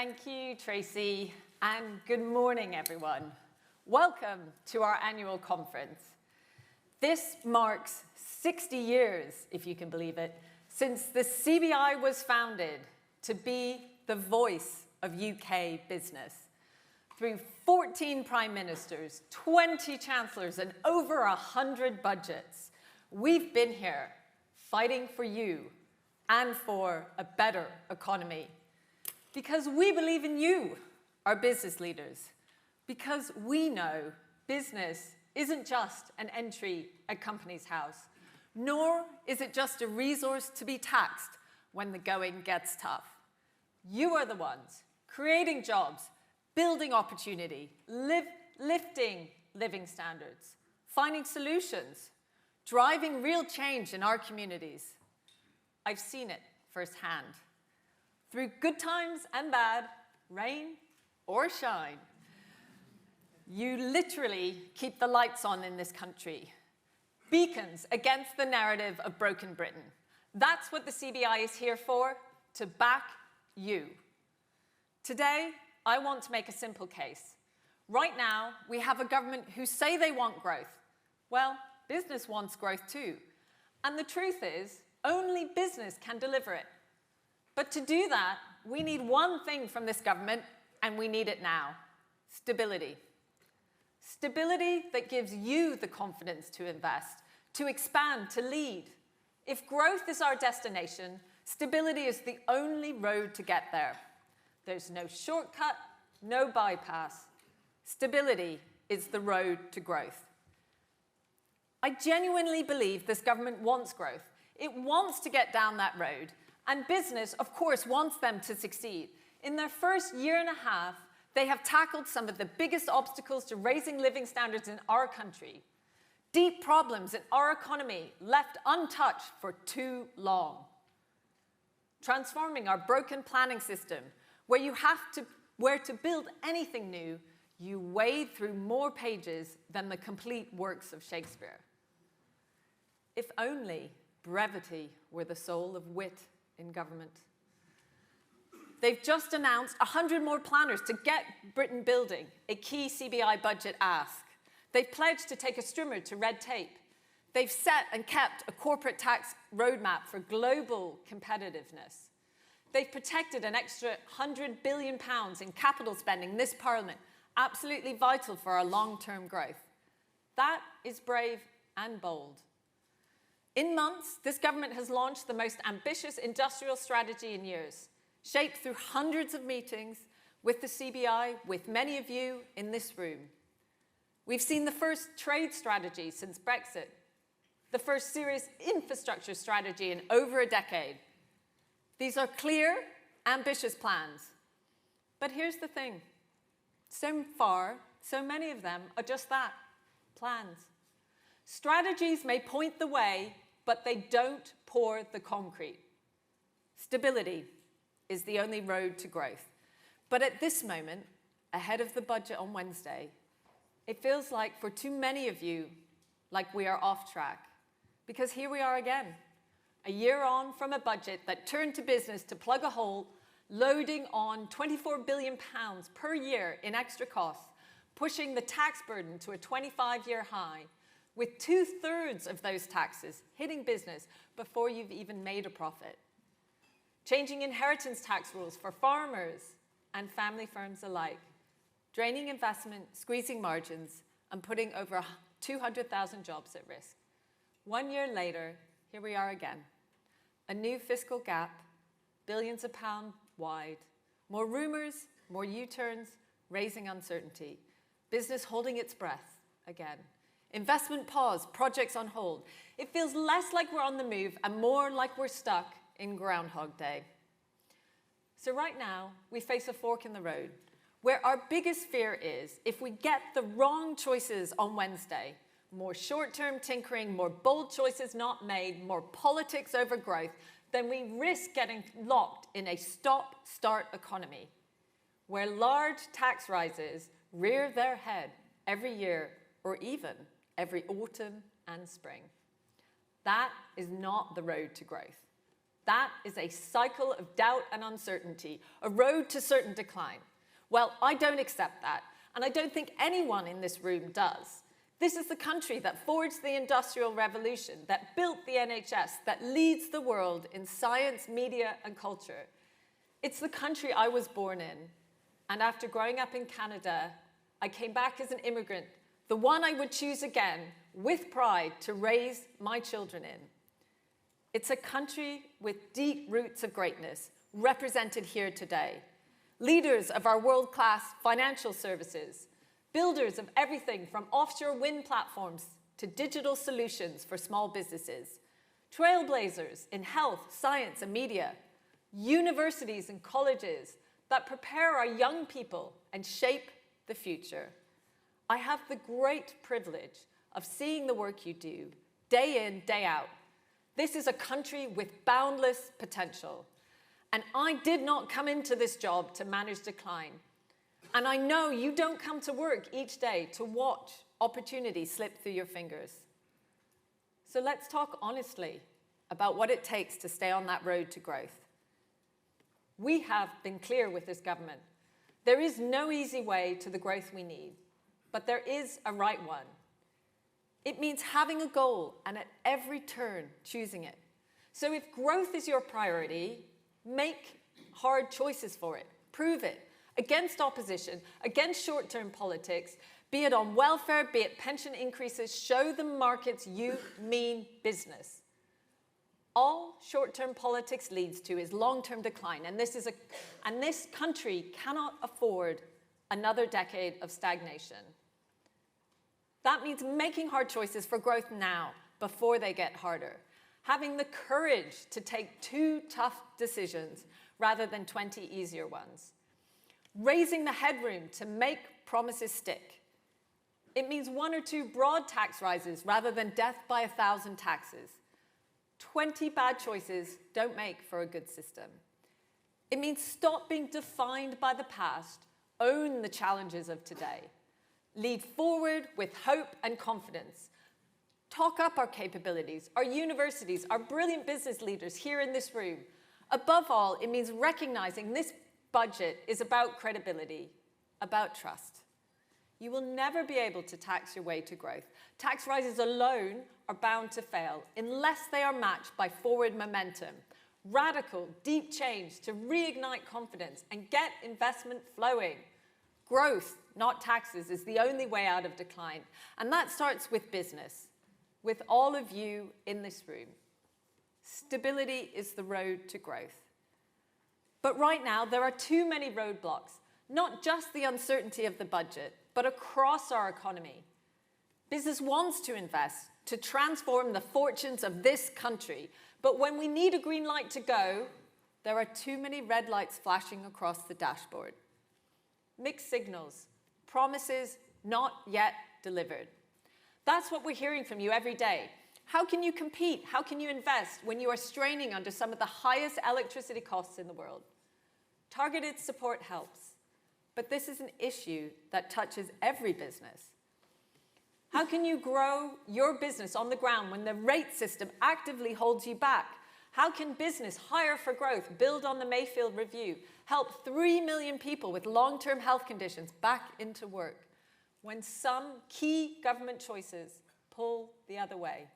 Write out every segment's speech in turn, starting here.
Thank you, Tracy, and good morning, everyone. Welcome to our annual conference. This marks 60 years, if you can believe it, since the CBI was founded to be the voice of UK business. Through 14 prime ministers, 20 chancellors, and over 100 budgets, we've been here fighting for you and for a better economy. Because we believe in you, our business leaders. Because we know business isn't just an entry at Companies House, nor is it just a resource to be taxed when the going gets tough. You are the ones creating jobs, building opportunity, lifting living standards, finding solutions, driving real change in our communities. I've seen it firsthand. Through good times and bad, rain or shine, you literally keep the lights on in this country. Beacons against the narrative of broken Britain. That's what the CBI is here for, to back you. Today, I want to make a simple case. Right now, we have a government who say they want growth. Well, business wants growth too. And the truth is, only business can deliver it. But to do that, we need one thing from this government, and we need it now: stability. Stability that gives you the confidence to invest, to expand, to lead. If growth is our destination, stability is the only road to get there. There's no shortcut, no bypass. Stability is the road to growth. I genuinely believe this government wants growth. It wants to get down that road. And business, of course, wants them to succeed. In their first year and a half, they have tackled some of the biggest obstacles to raising living standards in our country. Deep problems in our economy left untouched for too long. Transforming our broken planning system, where to build anything new, you wade through more pages than the complete works of Shakespeare. If only brevity were the soul of wit in government. They've just announced 100 more planners to get Britain building, a key CBI budget ask. They've pledged to take a strimmer to red tape. They've set and kept a corporate tax roadmap for global competitiveness. They've protected an extra £100 billion in capital spending this Parliament, absolutely vital for our long-term growth. That is brave and bold. In months, this government has launched the most ambitious industrial strategy in years, shaped through hundreds of meetings with the CBI, with many of you in this room. We've seen the first trade strategy since Brexit, the first serious infrastructure strategy in over a decade. These are clear, ambitious plans. But here's the thing. So far, so many of them are just that, plans. Strategies may point the way, but they don't pour the concrete. Stability is the only road to growth. But at this moment, ahead of the budget on Wednesday, it feels like for too many of you, like we are off track. Because here we are again, a year on from a budget that turned to business to plug a hole, loading on £24 billion per year in extra costs, pushing the tax burden to a 25-year high, with 2/3 of those taxes hitting business before you've even made a profit. Changing inheritance tax rules for farmers and family firms alike, draining investment, squeezing margins, and putting over 200,000 jobs at risk. 1 year later, here we are again. A new fiscal gap, billions of pounds wide, more rumors, more U-turns, raising uncertainty. Business holding its breath again. Investment pause, projects on hold. It feels less like we're on the move and more like we're stuck in Groundhog Day. So right now, we face a fork in the road, where our biggest fear is if we get the wrong choices on Wednesday, more short-term tinkering, more bold choices not made, more politics over growth, then we risk getting locked in a stop-start economy, where large tax rises rear their head every year or even every autumn and spring. That is not the road to growth. That is a cycle of doubt and uncertainty, a road to certain decline. Well, I don't accept that, and I don't think anyone in this room does. This is the country that forged the Industrial Revolution, that built the NHS, that leads the world in science, media, and culture. It's the country I was born in, and after growing up in Canada, I came back as an immigrant, the one I would choose again, with pride, to raise my children in. It's a country with deep roots of greatness, represented here today. Leaders of our world-class financial services, builders of everything from offshore wind platforms to digital solutions for small businesses, trailblazers in health, science, and media, universities and colleges that prepare our young people and shape the future. I have the great privilege of seeing the work you do, day in, day out. This is a country with boundless potential. And I did not come into this job to manage decline. And I know you don't come to work each day to watch opportunities slip through your fingers. So let's talk honestly about what it takes to stay on that road to growth. We have been clear with this government. There is no easy way to the growth we need, but there is a right one. It means having a goal and at every turn choosing it. So if growth is your priority, make hard choices for it. Prove it. Against opposition, against short-term politics, be it on welfare, be it pension increases, show the markets you mean business. All short-term politics leads to is long-term decline, and this country cannot afford another decade of stagnation. That means making hard choices for growth now, before they get harder. Having the courage to take 2 tough decisions rather than 20 easier ones. Raising the headroom to make promises stick. It means 1 or 2 broad tax rises rather than death by 1,000 taxes. 20 bad choices don't make for a good system. It means stop being defined by the past, own the challenges of today. Lead forward with hope and confidence. Talk up our capabilities, our universities, our brilliant business leaders here in this room. Above all, it means recognizing this budget is about credibility, about trust. You will never be able to tax your way to growth. Tax rises alone are bound to fail unless they are matched by forward momentum, radical, deep change to reignite confidence and get investment flowing. Growth, not taxes, is the only way out of decline. And that starts with business, with all of you in this room. Stability is the road to growth. But right now, there are too many roadblocks, not just the uncertainty of the budget, but across our economy. Business wants to invest, to transform the fortunes of this country. But when we need a green light to go, there are too many red lights flashing across the dashboard. Mixed signals, promises not yet delivered. That's what we're hearing from you every day. How can you compete? How can you invest when you are straining under some of the highest electricity costs in the world? Targeted support helps, but this is an issue that touches every business. How can you grow your business on the ground when the rate system actively holds you back? How can business hire for growth, build on the Mayfield Review, help 3 million people with long-term health conditions back into work when some key government choices pull the other way?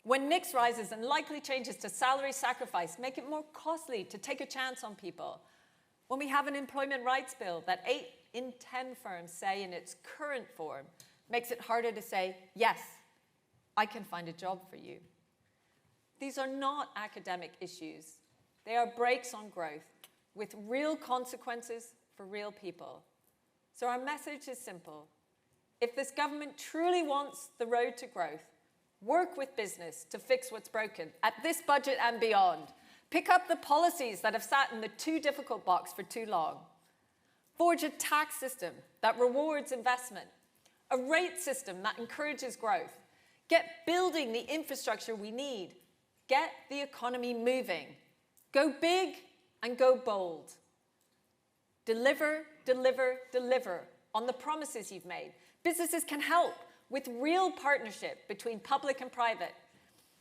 When NICs rises and likely changes to salary sacrifice make it more costly to take a chance on people. When we have an employment rights bill that 8 in 10 firms say in its current form makes it harder to say, yes, I can find a job for you. These are not academic issues. They are brakes on growth with real consequences for real people. So our message is simple. If this government truly wants the road to growth, work with business to fix what's broken at this budget and beyond. Pick up the policies that have sat in the too difficult box for too long. Forge a tax system that rewards investment, a rate system that encourages growth. Get building the infrastructure we need. Get the economy moving. Go big and go bold. Deliver, deliver, deliver on the promises you've made. Businesses can help with real partnership between public and private.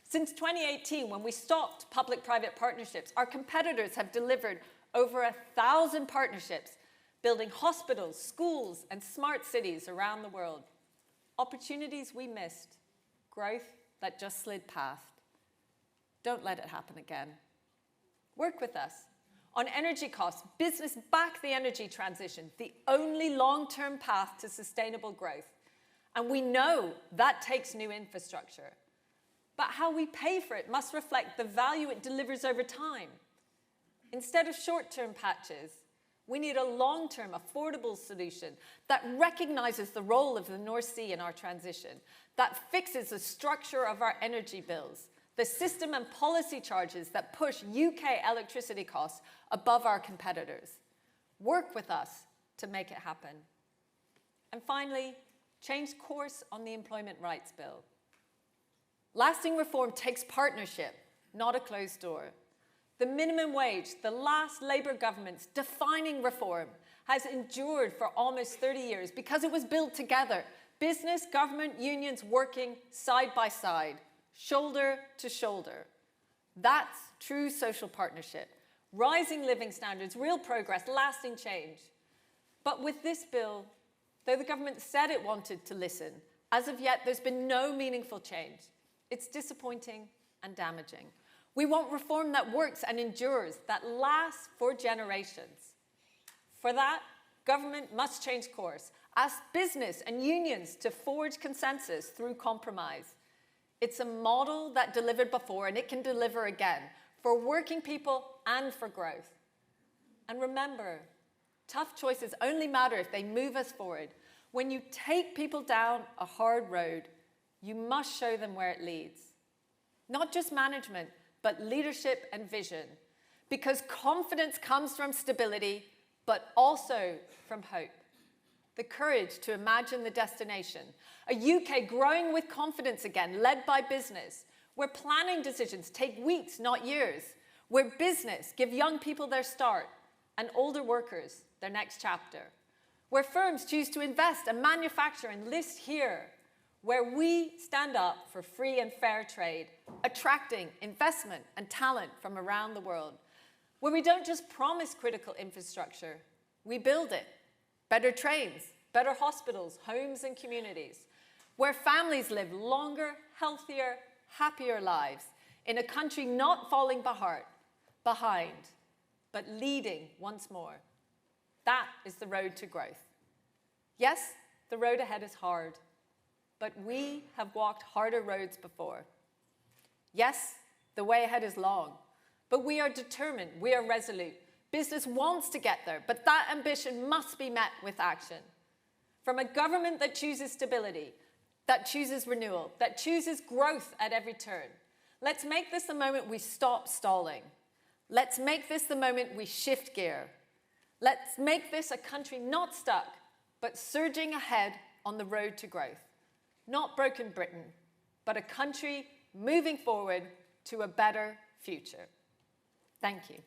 Since 2018, when we stopped public-private partnerships, our competitors have delivered over 1,000 partnerships, building hospitals, schools, and smart cities around the world. Opportunities we missed, growth that just slid past. Don't let it happen again. Work with us. On energy costs, business back the energy transition, the only long-term path to sustainable growth. And we know that takes new infrastructure. But how we pay for it must reflect the value it delivers over time. Instead of short-term patches, we need a long-term, affordable solution that recognizes the role of the North Sea in our transition, that fixes the structure of our energy bills, the system and policy charges that push UK electricity costs above our competitors. Work with us to make it happen. And finally, change course on the Employment Rights Bill. Lasting reform takes partnership, not a closed door. The minimum wage, the last Labour government's defining reform, has endured for almost 30 years because it was built together. Business, government, unions working side by side, shoulder to shoulder. That's true social partnership. Rising living standards, real progress, lasting change. But with this bill, though the government said it wanted to listen, as of yet there's been no meaningful change. It's disappointing and damaging. We want reform that works and endures, that lasts for generations. For that, government must change course, ask business and unions to forge consensus through compromise. It's a model that delivered before, and it can deliver again, for working people and for growth. And remember, tough choices only matter if they move us forward. When you take people down a hard road, you must show them where it leads. Not just management, but leadership and vision. Because confidence comes from stability, but also from hope. The courage to imagine the destination. A UK growing with confidence again, led by business, where planning decisions take weeks, not years. Where business give young people their start and older workers their next chapter. Where firms choose to invest and manufacture and list here. Where we stand up for free and fair trade, attracting investment and talent from around the world. Where we don't just promise critical infrastructure, we build it. Better trains, better hospitals, homes and communities. Where families live longer, healthier, happier lives in a country not falling behind, but leading once more. That is the road to growth. Yes, the road ahead is hard, but we have walked harder roads before. Yes, the way ahead is long, but we are determined, we are resolute. Business wants to get there, but that ambition must be met with action. From a government that chooses stability, that chooses renewal, that chooses growth at every turn. Let's make this the moment we stop stalling. Let's make this the moment we shift gear. Let's make this a country not stuck, but surging ahead on the road to growth. Not broken Britain, but a country moving forward to a better future. Thank you.